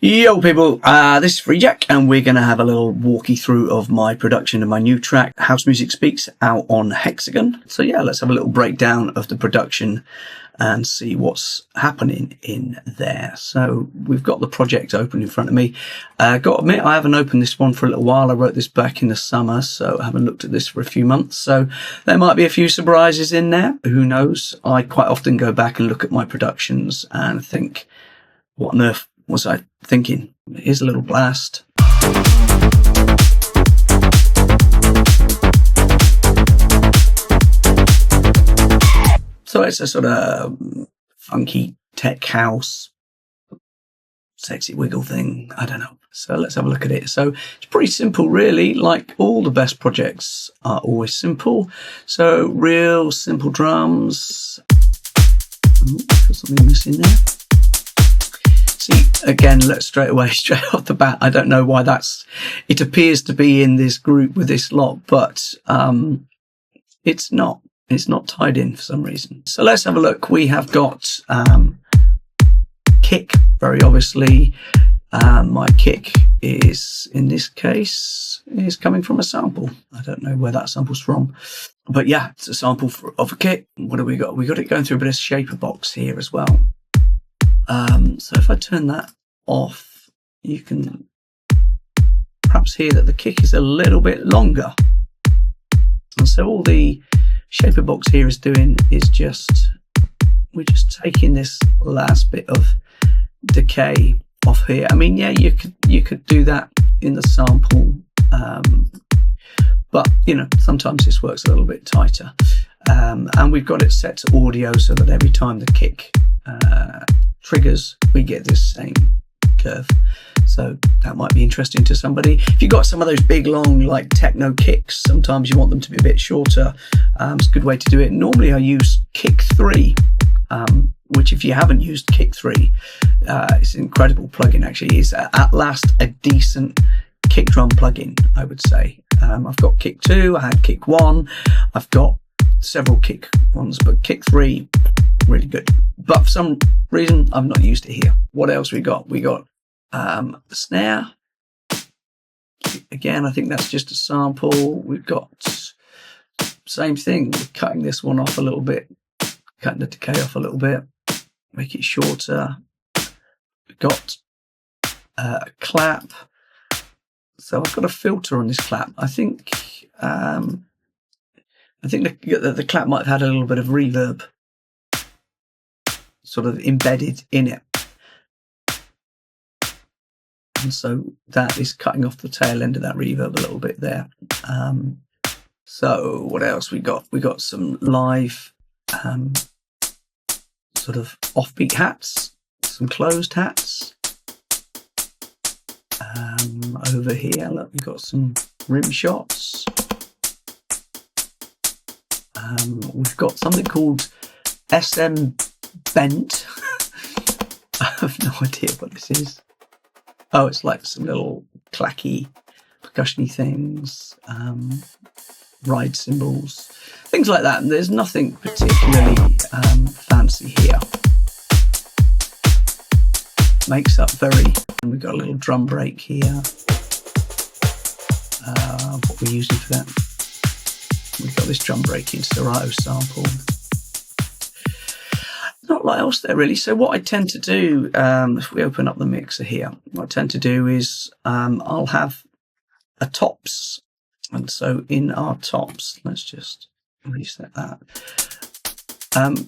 Yo people, this is Freejak and we're going to have a little walkie through of my production of my new track, House Music Speaks, out on Hexagon. So yeah, let's have a little breakdown of the production and see what's happening in there. So we've got the project open in front of me. Got to admit, I haven't opened this one for a little while. I wrote this back in the summer, so I haven't looked at this for a few months. So there might be a few surprises in there. Who knows? I quite often go back and look at my productions and think, what on earth was I thinking? Here's a little blast. So it's a sort of funky tech house, sexy wiggle thing. I don't know. So let's have a look at it. So it's pretty simple, really. Like all the best projects are always simple. So real simple drums. There's something missing there. See, again, let's straight off the bat, I don't know why it appears to be in this group with this lot, but it's not tied in for some reason. So let's have a look. We have got kick, very obviously. My kick is, in this case, is coming from a sample. I don't know where that sample's from, but yeah, it's a sample of a kick. What do we got? We got it going through a bit of shaper box here as well. So if I turn that off, you can perhaps hear that the kick is a little bit longer. And so all the shaper box here is doing is we're just taking this last bit of decay off here. I mean, yeah, you could do that in the sample, but you know, sometimes this works a little bit tighter. And we've got it set to audio so that every time the kick triggers, we get this same curve. So that might be interesting to somebody. If you've got some of those big long like techno kicks, sometimes you want them to be a bit shorter. It's a good way to do it. Normally I use Kick 3, which if you haven't used Kick 3, it's an incredible plugin actually. It's at last a decent kick drum plugin, I would say. I've got Kick 2, I had Kick 1, I've got several kick ones, but Kick 3, really good. But for some reason, I've not used it here. What else we got? We got the snare. Again, I think that's just a sample. We've got same thing. We're cutting this one off a little bit, cutting the decay off a little bit, make it shorter. We've got a clap. So I've got a filter on this clap. I think the clap might have had a little bit of reverb sort of embedded in it. And so that is cutting off the tail end of that reverb a little bit there. So what else we got? We got some live sort of offbeat hats, some closed hats. Over here, look, we've got some rim shots. We've got something called SM Bent. I have no idea what this is. Oh, it's like some little clacky, percussion-y things, ride cymbals, things like that. And there's nothing particularly fancy here. Makes up very. And we've got a little drum break here. What we're using for that? We've got this drum break in Serato sample. Not a lot else there really. So what I tend to do, if we open up the mixer here, what I tend to do is I'll have a tops. And so in our tops, let's just reset that.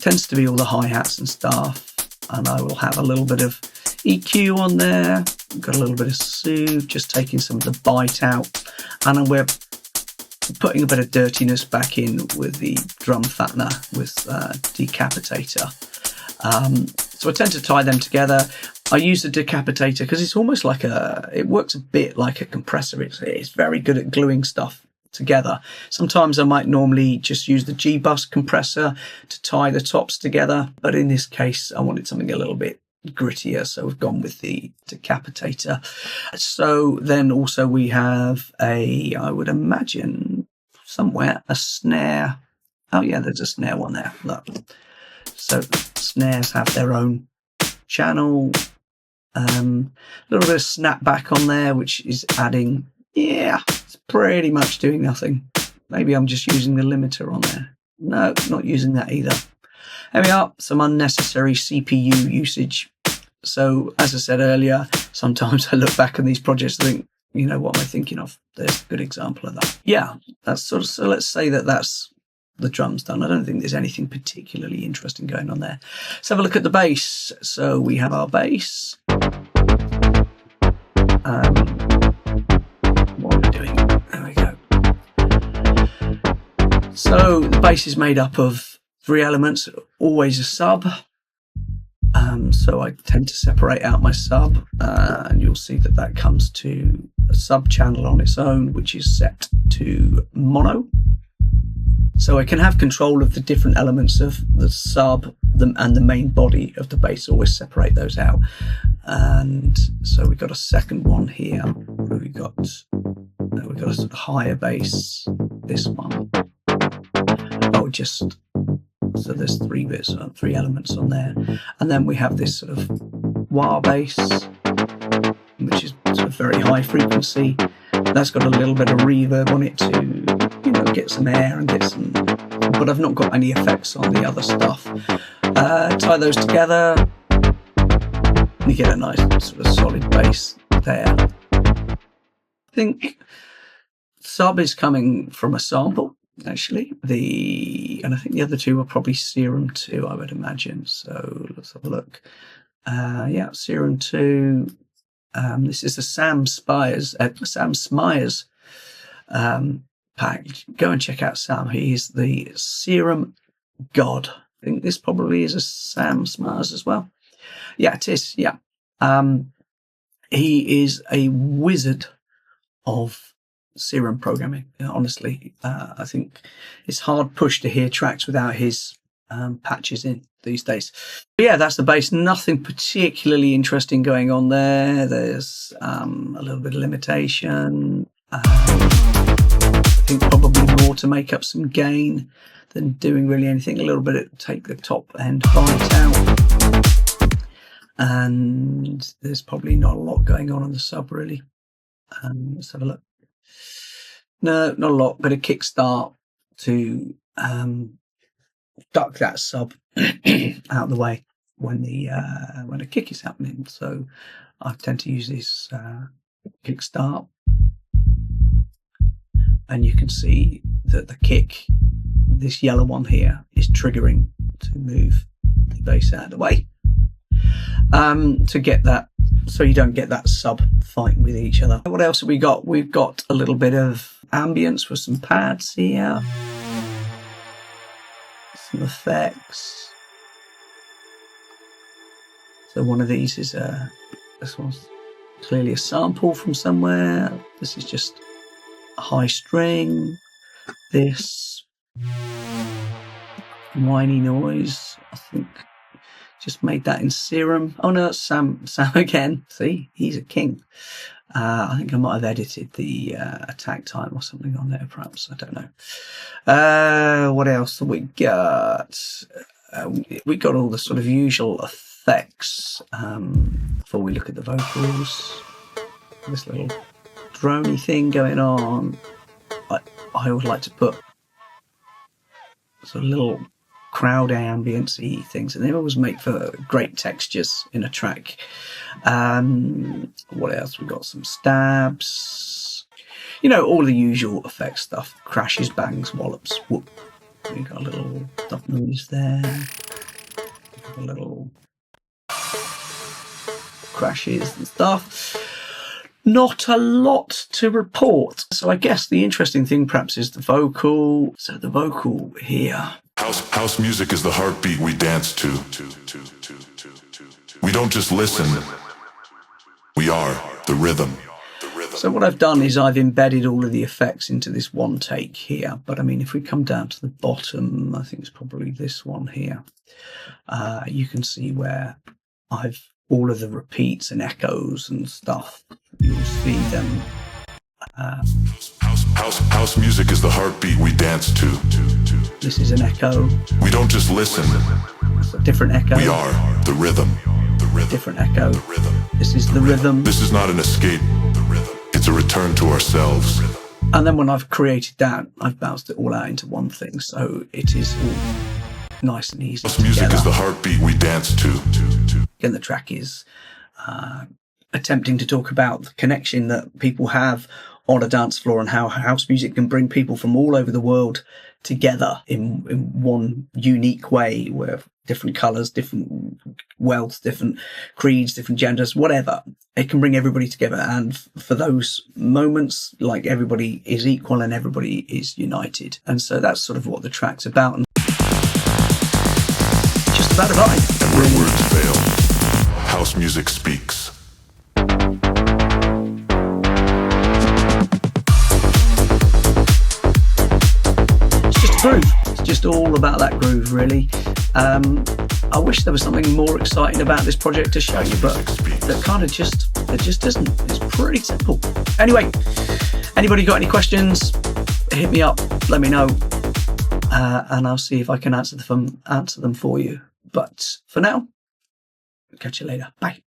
Tends to be all the hi-hats and stuff. And I will have a little bit of EQ on there. Got a little bit of soothe, just taking some of the bite out. And then we're putting a bit of dirtiness back in with the drum fattener with Decapitator. So I tend to tie them together. I use the Decapitator because it's almost like it works a bit like a compressor. It's very good at gluing stuff together. Sometimes I might normally just use the G-Bus compressor to tie the tops together. But in this case, I wanted something a little bit grittier, so we've gone with the Decapitator. So then also we have I would imagine somewhere a snare. Oh yeah, there's a snare one there. Look. So snares have their own channel. A little bit of snapback on there, which is adding, it's pretty much doing nothing. Maybe I'm just using the limiter on there. No, not using that either. There we are, some unnecessary CPU usage. So, as I said earlier, sometimes I look back on these projects and think, what am I thinking of? There's a good example of that. Yeah, that's sort of, so let's say that's the drums done. I don't think there's anything particularly interesting going on there. Let's have a look at the bass. So we have our bass. What are we doing? There we go. So the bass is made up of 3 elements, always a sub. So I tend to separate out my sub, and you'll see that comes to a sub channel on its own, which is set to mono. So I can have control of the different elements of the sub and the main body of the bass, always separate those out. And so we've got a second one here. We've got a sort of higher bass, this one. So there's 3 bits, 3 elements on there. And then we have this sort of wah bass, which is sort of very high frequency. That's got a little bit of reverb on it to, get some air and get some, but I've not got any effects on the other stuff. Tie those together, you get a nice sort of solid bass there. I think sub is coming from a sample, actually. And I think the other 2 are probably Serum 2, I would imagine. So let's have a look. Serum 2. This is the Sam Smyers pack. Go and check out Sam. He is the Serum God. I think this probably is a Sam Smyers as well. Yeah, it is. Yeah. He is a wizard of Serum programming. Honestly, I think it's hard push to hear tracks without his patches in these days. But yeah, that's the bass. Nothing particularly interesting going on there. There's a little bit of limitation. I think probably more to make up some gain than doing really anything. A little bit of take the top end bite out. And there's probably not a lot going on the sub really. Let's have a look. No, not a lot. Bit of kickstart to duck that sub out of the way when a kick is happening. So I tend to use this kickstart, and you can see that the kick, this yellow one here, is triggering to move the bass out of the way to get that, so you don't get that sub fighting with each other. What else have we got? We've got a little bit of ambience with some pads here, some effects. So one of these is this one's clearly a sample from somewhere. This is just a high string. This whiny noise, I think, just made that in Serum. Oh no, it's Sam again. See, he's a king. I think I might have edited the attack time or something on there, perhaps. I don't know. What else have we got? We got all the sort of usual effects before we look at the vocals. This little droney thing going on. I always like to put sort of little crowd ambience-y things, and they always make for great textures in a track. What else? We've got some stabs, all the usual effect stuff: crashes, bangs, wallops, whoop. We've got a little stuff noise there, a little crashes and stuff. Not a lot to report. So I guess the interesting thing perhaps is the vocal. So the vocal here. House music is the heartbeat we dance to. We don't just listen, we are the rhythm. So what I've done is I've embedded all of the effects into this one take here. But I mean, if we come down to the bottom, I think it's probably this one here. You can see where I've all of the repeats and echoes and stuff. You'll see them. House music is the heartbeat we dance to. This is an echo. We don't just listen. It's a different echo. We are the rhythm. different echo. This is the rhythm. This is not an escape. It's a return to ourselves. And then when I've created that, I've bounced it all out into one thing, so it is all nice and easy. House music is the heartbeat we dance to. And the track is attempting to talk about the connection that people have on a dance floor and how house music can bring people from all over the world together in one unique way, where different colours, different wealth, different creeds, different genders, whatever, it can bring everybody together. And for those moments, like, everybody is equal and everybody is united. And so that's sort of what the track's about. And just about a vibe. Where words fail, house music speaks. Groove. It's just all about that groove, really. I wish there was something more exciting about this project to show you, but there just isn't. It's pretty simple. Anyway, anybody got any questions? Hit me up, let me know, and I'll see if I can answer them for you. But for now, catch you later. Bye.